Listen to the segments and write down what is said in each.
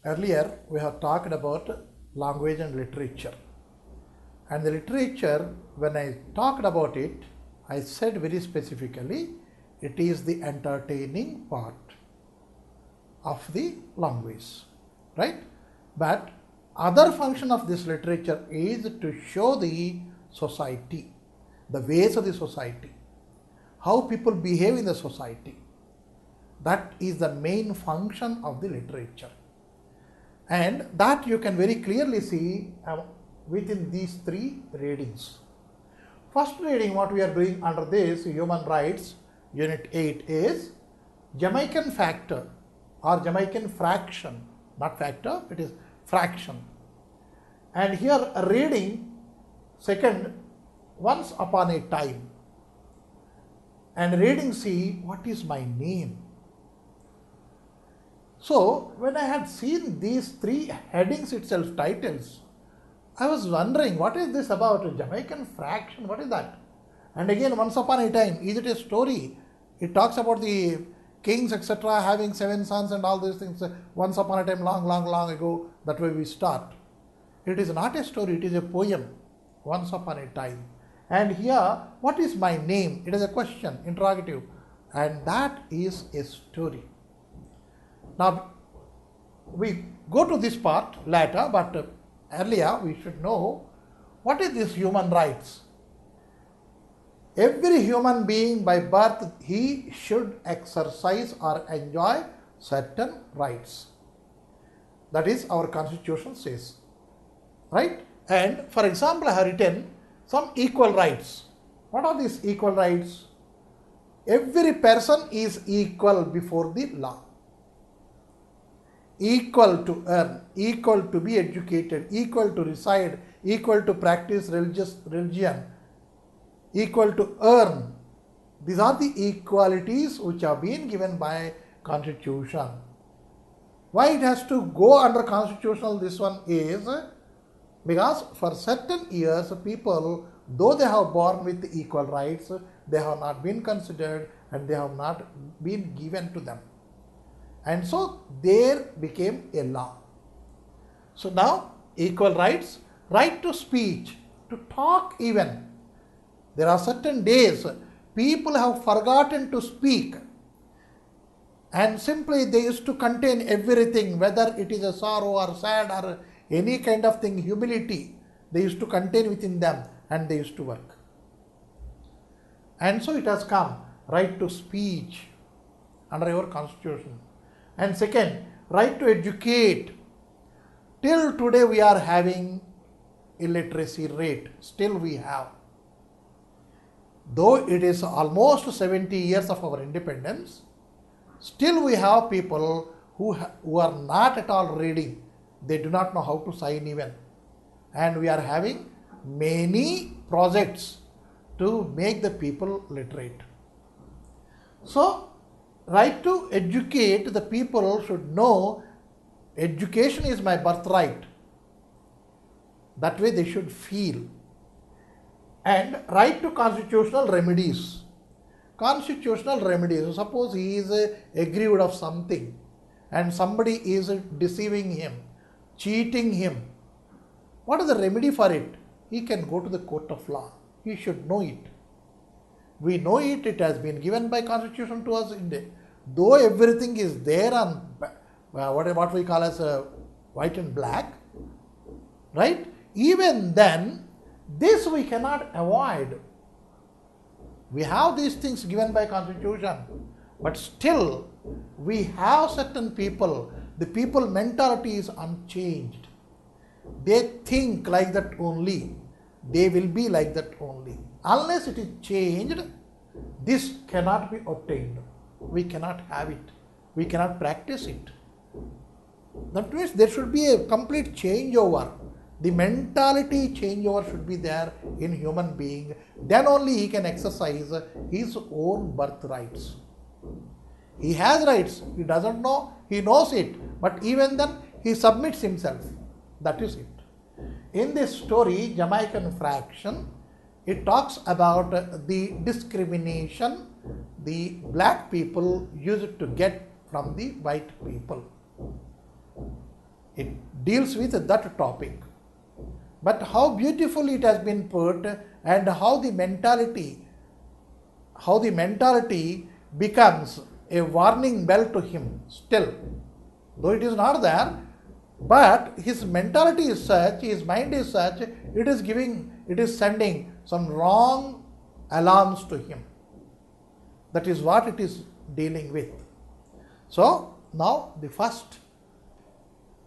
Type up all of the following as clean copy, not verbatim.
Earlier, we have talked about language and literature. And the literature, when I talked about it, I said very specifically, it is the entertaining part of the language, right? But other function of this literature is to show the society, the ways of the society, how people behave in the society. That is the main function of the literature. And that you can very clearly see within these three readings. First reading, what we are doing under this human rights, Unit 8 is Jamaican factor or Jamaican fraction, not factor, it is fraction. And here reading second, once upon a time. And reading C, what is my name? So, when I had seen these three headings itself, titles, I was wondering, what is this about? Jamaican fraction, what is that? And again, once upon a time, is it a story? It talks about the kings, etc., having 7 sons and all these things. Once upon a time, long ago, that way we start. It is not a story, it is a poem. Once upon a time. And here, what is my name? It is a question, interrogative. And that is a story. Now, we go to this part later, but earlier we should know what is this human rights. Every human being by birth, he should exercise or enjoy certain rights. That is our constitution says, right? And for example, I have written some equal rights. What are these equal rights? Every person is equal before the law. Equal to earn, equal to be educated, equal to reside, equal to practice religion, equal to earn. These are the equalities which have been given by Constitution. Why it has to go under constitutional, this one is because for certain years people, though they have born with equal rights, they have not been considered and they have not been given to them. And so there became a law. So now equal rights, right to speech, to talk even. There are certain days people have forgotten to speak and simply they used to contain everything, whether it is a sorrow or sad or any kind of thing, humility, they used to contain within them and they used to work. And so it has come, right to speech under your constitution. And second, right to educate. Till today we are having illiteracy rate, still we have. Though it is almost 70 years of our independence, still we have people who are not at all reading. They do not know how to sign even. And we are having many projects to make the people literate. So, right to educate, the people should know education is my birthright. That way they should feel. And right to constitutional remedies. Constitutional remedies, suppose he is aggrieved of something and somebody is deceiving him, cheating him. What is the remedy for it? He can go to the court of law. He should know it. We know it, it has been given by constitution to us. Though everything is there on what we call as white and black, right? Even then, this we cannot avoid. We have these things given by constitution, but still we have certain people, the people mentality is unchanged. They think like that only. They will be like that only. Unless it is changed, this cannot be obtained. We cannot have it. We cannot practice it. That means there should be a complete changeover. The mentality changeover should be there in human being. Then only he can exercise his own birthrights. He has rights. He doesn't know. He knows it. But even then, he submits himself. That is it. In this story, Jamaican Fraction, it talks about the discrimination the black people used to get from the white people. It deals with that topic. But how beautifully it has been put, and how the mentality becomes a warning bell to him still. Though it is not there, but his mentality is such, his mind is such, it is sending some wrong alarms to him. That is what it is dealing with. So now the first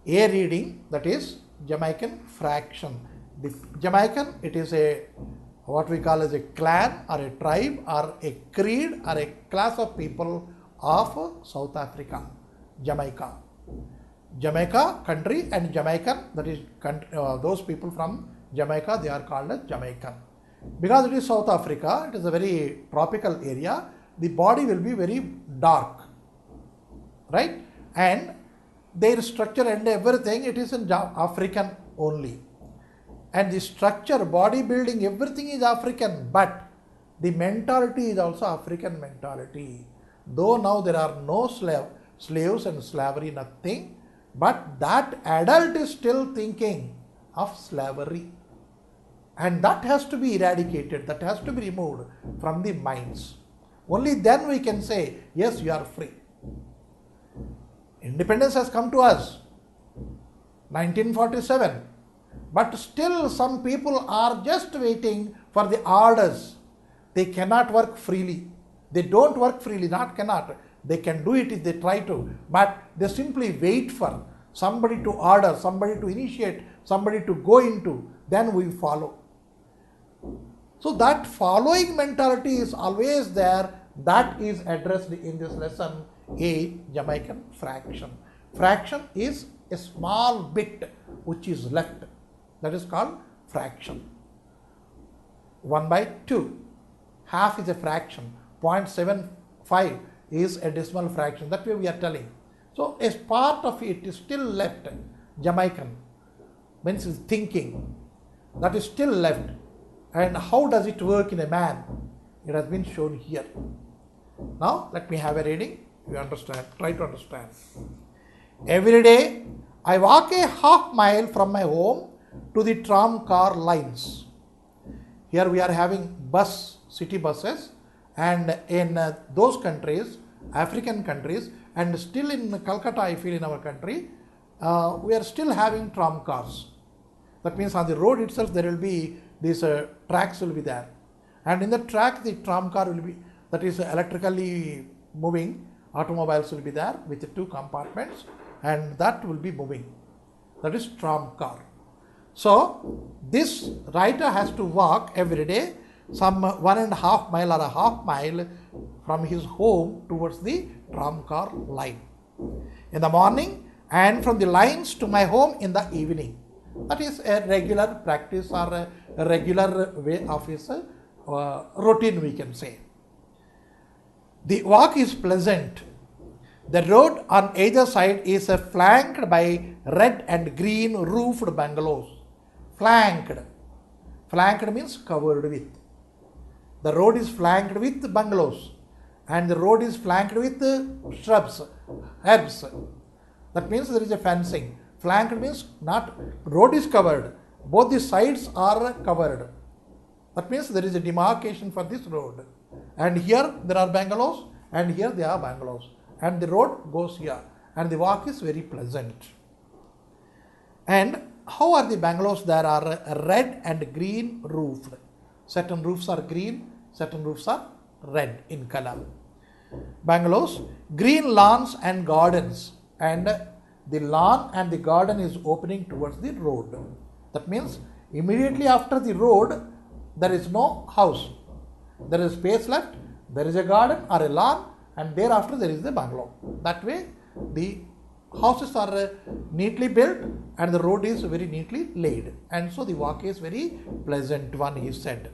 A reading, that is Jamaican fraction. The Jamaican, it is a what we call as a clan or a tribe or a creed or a class of people of South Africa, Jamaica. Jamaica country and Jamaican, that is those people from Jamaica, they are called as Jamaican. Because it is South Africa, it is a very tropical area, the body will be very dark, right? And their structure and everything, it is in African only. And the structure, body building, everything is African, but the mentality is also African mentality. Though now there are no slaves and slavery, nothing, but that adult is still thinking of slavery. And that has to be eradicated, that has to be removed from the minds. Only then we can say, yes, you are free. Independence has come to us, 1947. But still some people are just waiting for the orders. They cannot work freely. They don't work freely, not cannot. They can do it if they try to. But they simply wait for somebody to order, somebody to initiate, somebody to go into. Then we follow. So that following mentality is always there. That is addressed in this lesson, A Jamaican fraction. Fraction is a small bit which is left. That is called fraction. 1/2. Half is a fraction. 0.75 is a decimal fraction. That way we are telling. So a part of it is still left. Jamaican means is thinking. That is still left. And how does it work in a man? It has been shown here. Now let me have a reading. You understand. Try to understand. Every day I walk a half mile from my home to the tram car lines. Here we are having city buses, and in those countries, African countries, and still in Calcutta, I feel in our country, we are still having tram cars. That means on the road itself there will be these tracks will be there, and in the track the tram car will be, that is electrically moving automobiles will be there with 2 compartments, and that will be moving. That is tram car. So this writer has to walk every day some 1.5 mile or a half mile from his home towards the tram car line in the morning, and from the lines to my home in the evening. That is a regular practice or a regular way of his routine, we can say. The walk is pleasant. The road on either side is flanked by red and green roofed bungalows. Flanked means covered with. The road is flanked with bungalows, and the road is flanked with shrubs, herbs. That means there is a fencing. Flanked means not, road is covered. Both the sides are covered. That means there is a demarcation for this road. And here there are bungalows, and here there are bungalows. And the road goes here, and the walk is very pleasant. And how are the bungalows? There are red and green roofed. Certain roofs are green, certain roofs are red in color. Bungalows, green lawns and gardens, and the lawn and the garden is opening towards the road. That means immediately after the road there is no house. There is space left, there is a garden or a lawn, and thereafter there is the bungalow. That way the houses are neatly built and the road is very neatly laid, and so the walk is very pleasant one, he said.